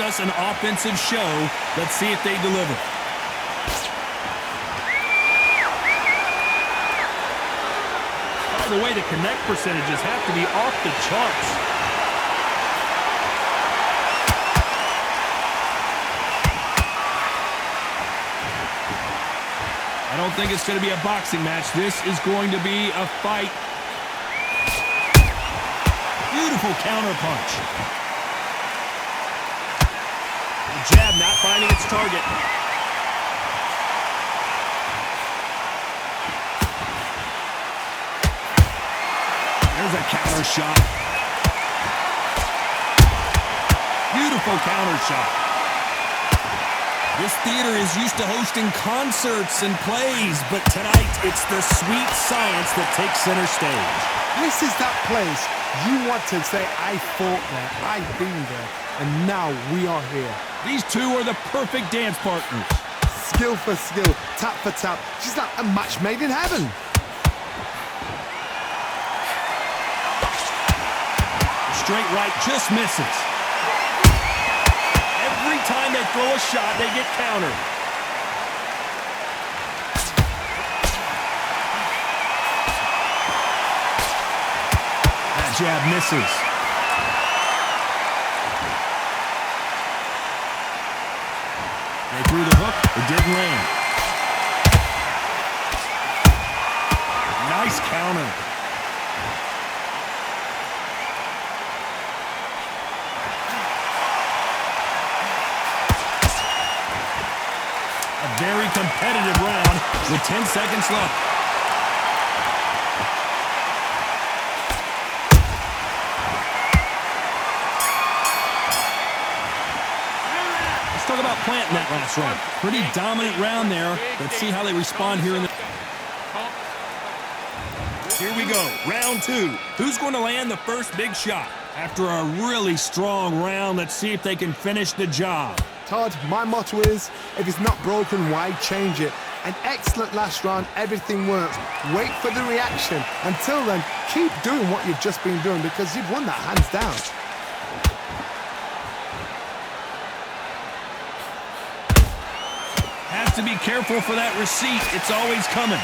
us an offensive show. Let's see if they deliver. By the way, the connect percentages have to be off the charts. I don't think it's going to be a boxing match. This is going to be a fight. Beautiful counter punch. The jab not finding its target. There's a counter shot. Beautiful counter shot. This theater is used to hosting concerts and plays, but tonight it's the sweet science that takes center stage. This is that place you want to say, I fought there, I've been there, and now we are here. These two are the perfect dance partners. Skill for skill, tap for tap, just like a match made in heaven. Straight right just misses. Every time they throw a shot, they get countered. That jab misses. They threw the hook. It didn't land. Nice counter. Very competitive round with 10 seconds left. Let's talk about planting that last round. Pretty dominant round there. Let's see how they respond here in the... Here we go, round two. Who's going to land the first big shot? After a really strong round, let's see if they can finish the job. Todd, my motto is, if it's not broken, why change it? An excellent last round, everything works. Wait for the reaction. Until then, keep doing what you've just been doing because you've won that hands down. Has to be careful for that receipt. It's always coming.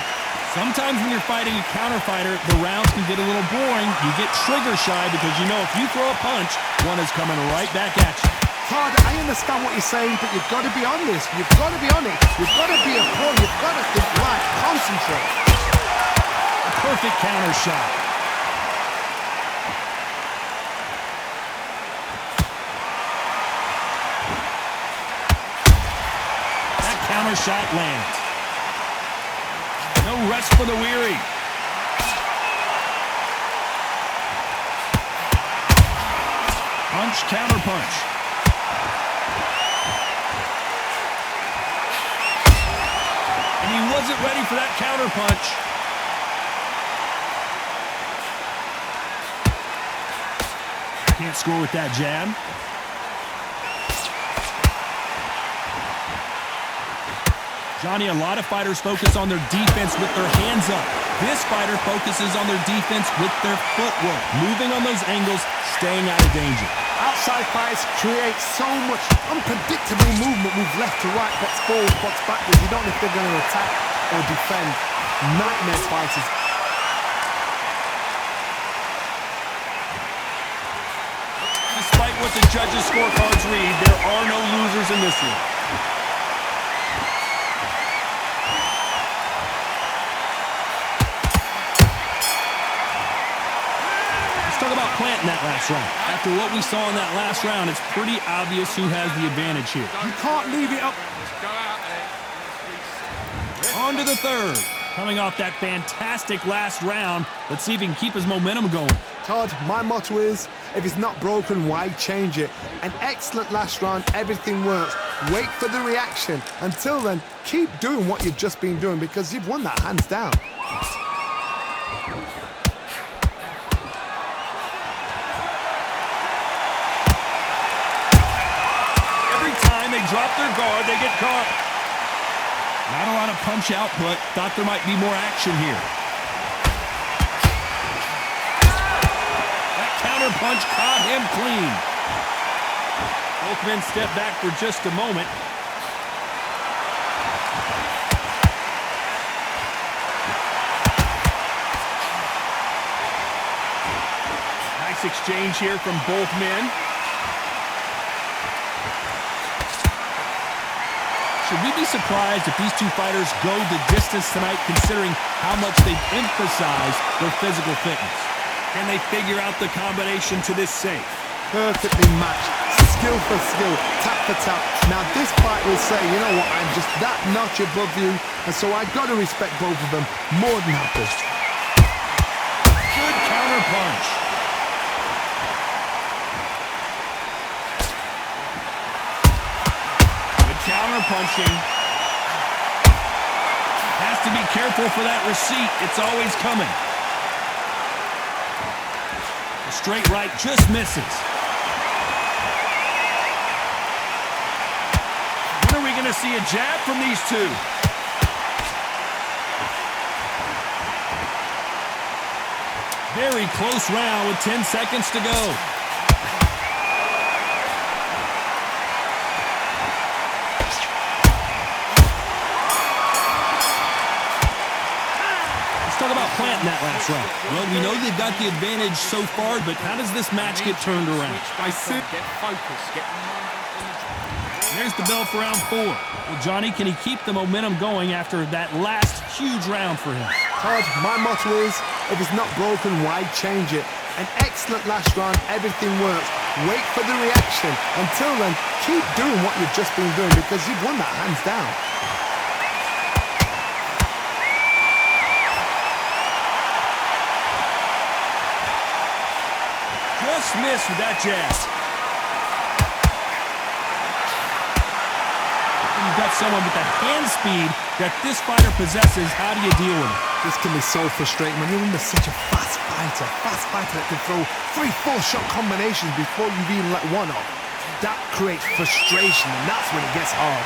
Sometimes when you're fighting a counter fighter, the rounds can get a little boring. You get trigger shy because you know if you throw a punch, one is coming right back at you. Todd, I understand what you're saying, but you've got to be honest. You've got to be on it. You've got to be a pro. You've got to think right. Concentrate. A perfect counter shot. That counter shot lands. No rest for the weary. Punch, counter punch. And he wasn't ready for that counter punch. Can't score with that jab. Johnny, a lot of fighters focus on their defense with their hands up. This fighter focuses on their defense with their footwork, moving on those angles, staying out of danger. Outside fights create so much unpredictable movement, move left to right, box forward, box backwards. You don't know if they're going to attack or defend. Nightmare fighters. Despite what the judges' scorecards read, there are no losers in this one. Talk about planting that last round. After what we saw in that last round, it's pretty obvious who has the advantage here. You can't leave it up. On to the third. Coming off that fantastic last round, let's see if he can keep his momentum going. Todd, my motto is, if it's not broken, why change it? An excellent last round, everything works. Wait for the reaction. Until then, keep doing what you've just been doing because you've won that hands down. Drop their guard, they get caught. Not a lot of punch output. Thought there might be more action here. That counter punch caught him clean. Both men step back for just a moment. Nice exchange here from both men. Should we be surprised if these two fighters go the distance tonight, considering how much they've emphasized their physical fitness? Can they figure out the combination to this safe? Perfectly matched, skill for skill, tap for tap. Now this fight will say, you know what, I'm just that notch above you, and so I got to respect both of them more than happy. Good counter punch. Good counter punching. Has to be careful for that receipt. It's always coming. The straight right just misses. When are we going to see a jab from these two? Very close round with 10 seconds to go. Let's talk about planting that last round. Well, we know they've got the advantage so far, but how does this match get turned around? Get focused, get There's the bell for round 4. Well, Johnny, can he keep the momentum going after that last huge round for him? Todd, my motto is, if it's not broken, why change it? An excellent last round, everything works. Wait for the reaction. Until then, keep doing what you've just been doing because you've won that hands down. Just missed with that jab. You've got someone with the hand speed that this fighter possesses. How do you deal with it? This can be so frustrating when you're under such a fast fighter that can throw 3-4 shot combinations before you've even let one off. That creates frustration, and that's when it gets hard.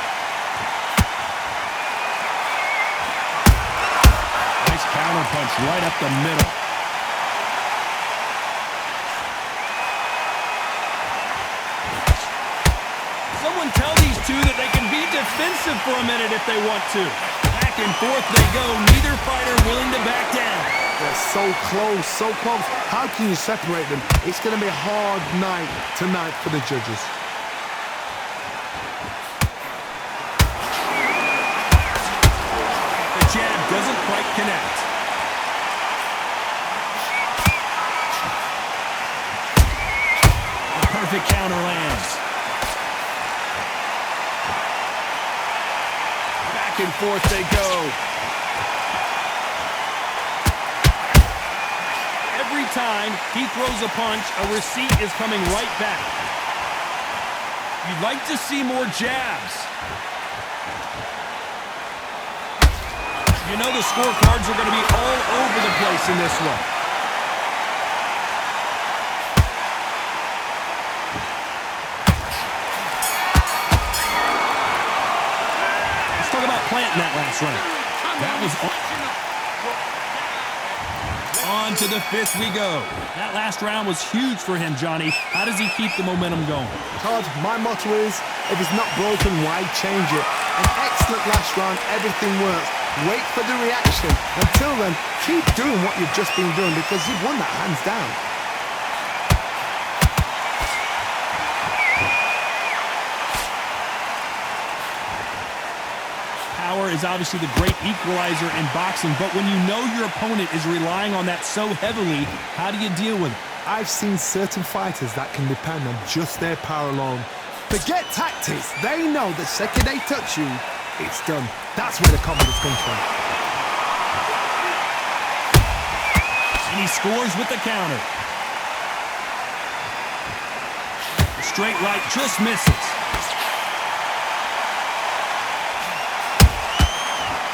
Nice counter punch right up the middle. Someone tell these two that they can be defensive for a minute if they want to. Back and forth they go, neither fighter willing to back down. They're so close, so close. How can you separate them? It's going to be a hard night tonight for the judges. The jab doesn't quite connect. The perfect counter lands. Back and forth they go. Every time he throws a punch, a receipt is coming right back. You'd like to see more jabs. You know the scorecards are going to be all over the place in this one. Let's talk about planting that last round. That was on to the 5th we go. That last round was huge for him, Johnny. How does he keep the momentum going? Todd, my motto is, if it's not broken, why change it? An excellent last round, everything works. Wait for the reaction. Until then, keep doing what you've just been doing because you've won that hands down. Power is obviously the great equalizer in boxing, but when you know your opponent is relying on that so heavily, how do you deal with it? I've seen certain fighters that can depend on just their power alone. Forget tactics. They know the second they touch you, it's done. That's where the confidence comes from. And he scores with the counter. The straight right just misses.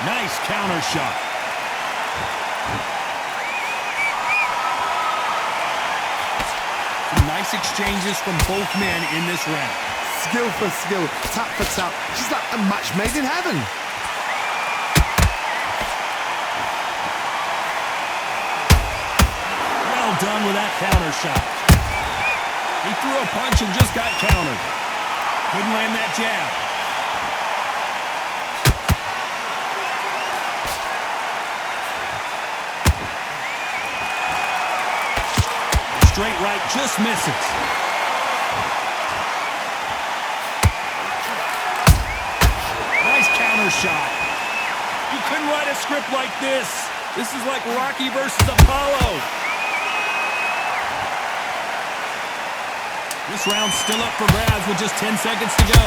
Nice counter shot. Some nice exchanges from both men in this round. Skill for skill, tap for tap. She's like a match made in heaven. Well done with that counter shot. He threw a punch and just got countered. Couldn't land that jab. Straight right just misses. Nice counter shot. You couldn't write a script like this. This is like Rocky versus Apollo. This round's still up for grabs with just 10 seconds to go.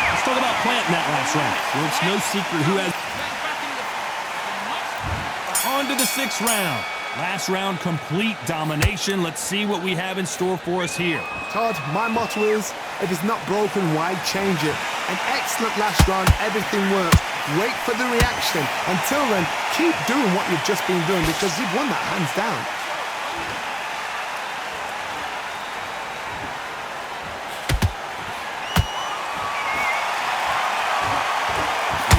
Let's talk about planting that last round. Well, it's no secret who has... On to the 6th round. Last round, complete domination. Let's see what we have in store for us here. Todd, my motto is, if it's not broken, why change it? An excellent last round, everything works. Wait for the reaction. Until then, keep doing what you've just been doing because you've won that hands down.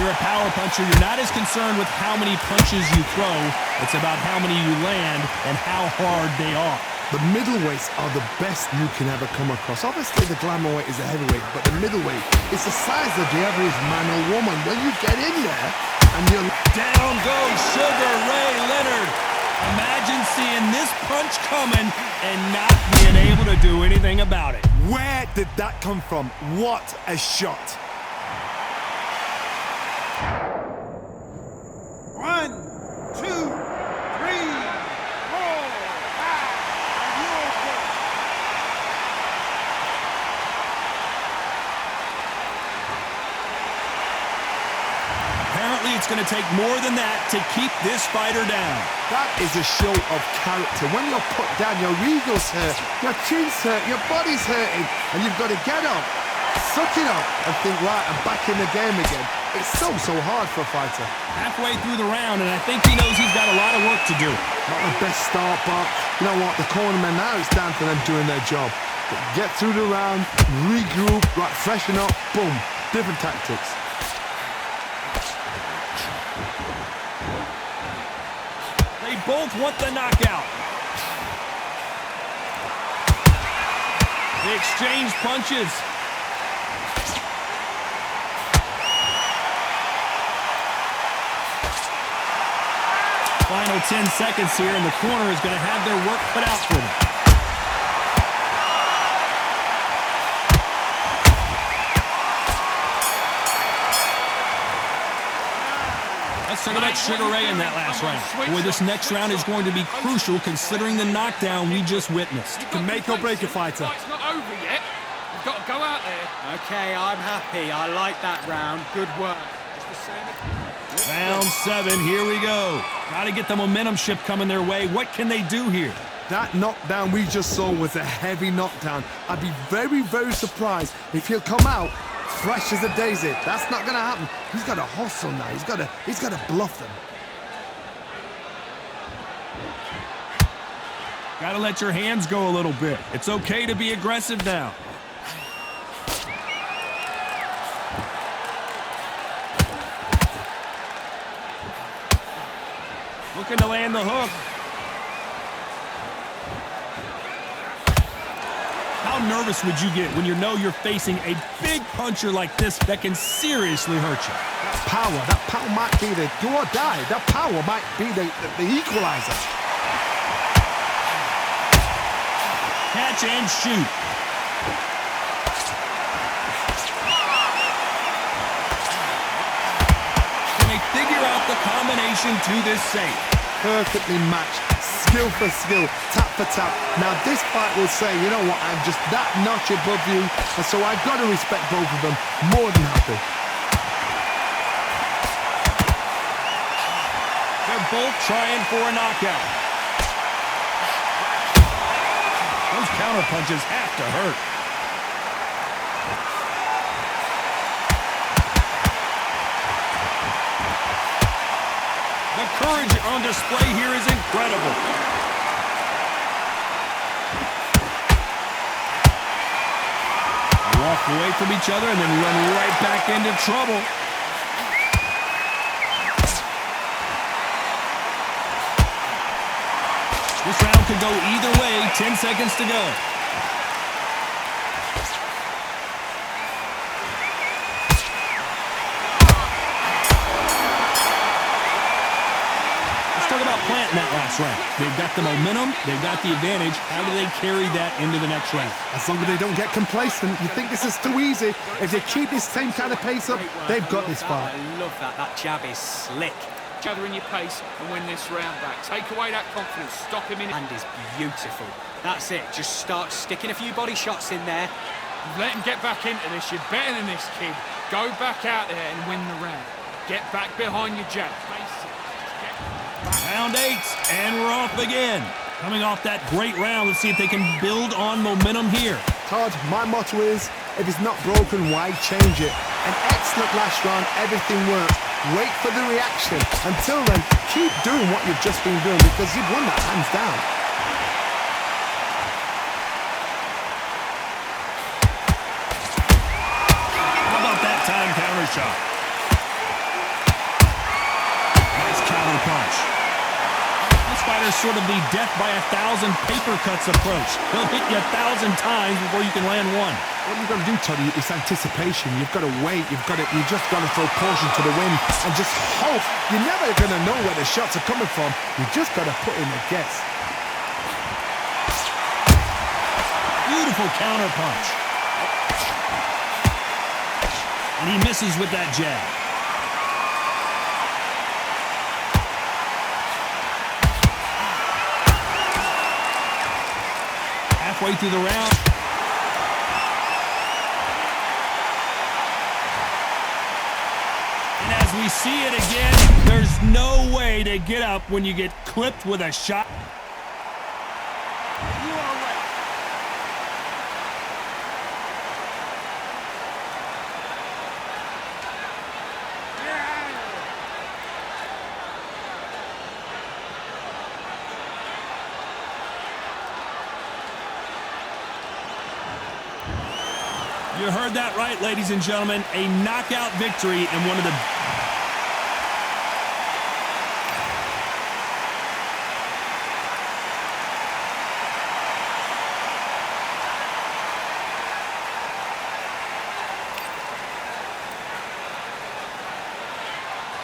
You're a power puncher. You're not as concerned with how many punches you throw. It's about how many you land and how hard they are. The middleweights are the best you can ever come across. Obviously, the glamour weight is a heavyweight, but the middleweight is the size of the average man or woman. When you get in there and you're... Down goes Sugar Ray Leonard. Imagine seeing this punch coming and not being able to do anything about it. Where did that come from? What a shot. 1, 2, 3, 4, 5, and you're good. Apparently, it's going to take more than that to keep this fighter down. That is a show of character. When you're put down, your ego's hurt, your chin's hurt, your body's hurting, and you've got to get up, suck it up, and think, right, I'm back in the game again. It's so hard for a fighter. Halfway through the round, and I think he knows he's got a lot of work to do. Not the best start, but you know what? The cornermen, now it's down to them doing their job. Get through the round, regroup, right, freshen up, boom. Different tactics. They both want the knockout. They exchange punches. Final 10 seconds here, and the corner is going to have their work cut out for them. Let's talk about Sugar Ray in that last round. Boy, this next round is going to be crucial considering the knockdown we just witnessed. Can make or break a fighter. It's not over yet. You've got to go out there. Okay, I'm happy. I like that round. Good work. Just the same. Round 7, here we go. Got to get the momentum shift coming their way. What can they do here? That knockdown we just saw was a heavy knockdown. I'd be very, very surprised if he'll come out fresh as a daisy. That's not going to happen. He's got to hustle now. He's got to bluff them. Got to let your hands go a little bit. It's okay to be aggressive now. Looking to land the hook. How nervous would you get when you know you're facing a big puncher like this that can seriously hurt you? That power might be the do or die. That power might be the equalizer. Catch and shoot. Can they figure out the combination to this safe? Perfectly matched, skill for skill, tap for tap. Now this fight will say, you know what, I'm just that notch above you, and so I've got to respect both of them. More than happy. They're both trying for a knockout. Those counter punches have to hurt. The courage on display here is incredible. Walk away from each other and then run right back into trouble. This round could go either way. 10 seconds to go. Let's talk about planting that last round. They've got the momentum. They've got the advantage. How do they carry that into the next round? As long as they don't get complacent, you think this is too easy. If they keep this same kind of pace up, they've got this far. I love that. That jab is slick. Each other in your pace and win this round back. Take away that confidence. Stop him in. And is beautiful. That's it. Just start sticking a few body shots in there. Let him get back into this. You're better than this, kid. Go back out there and win the round. Get back behind your jab. Round 8, and we're off again. Coming off that great round, let's see if they can build on momentum here. Todd, my motto is, if it's not broken, why change it? An excellent last round, everything worked. Wait for the reaction. Until then, keep doing what you've just been doing because you've won that hands down. How about that time counter shot? Nice counter punch. This fighter's sort of the death by 1,000 paper cuts approach. He'll hit you 1,000 times before you can land one. What you've got to do, Toddy, is anticipation. You've got to wait. You just got to throw caution to the wind and just hope. You're never going to know where the shots are coming from. You just got to put in a guess. Beautiful counter punch. And he misses with that jab. Halfway through the round. And as we see it again, there's no way to get up when you get clipped with a shot. You are ready. You heard that right, ladies and gentlemen. A knockout victory and one of the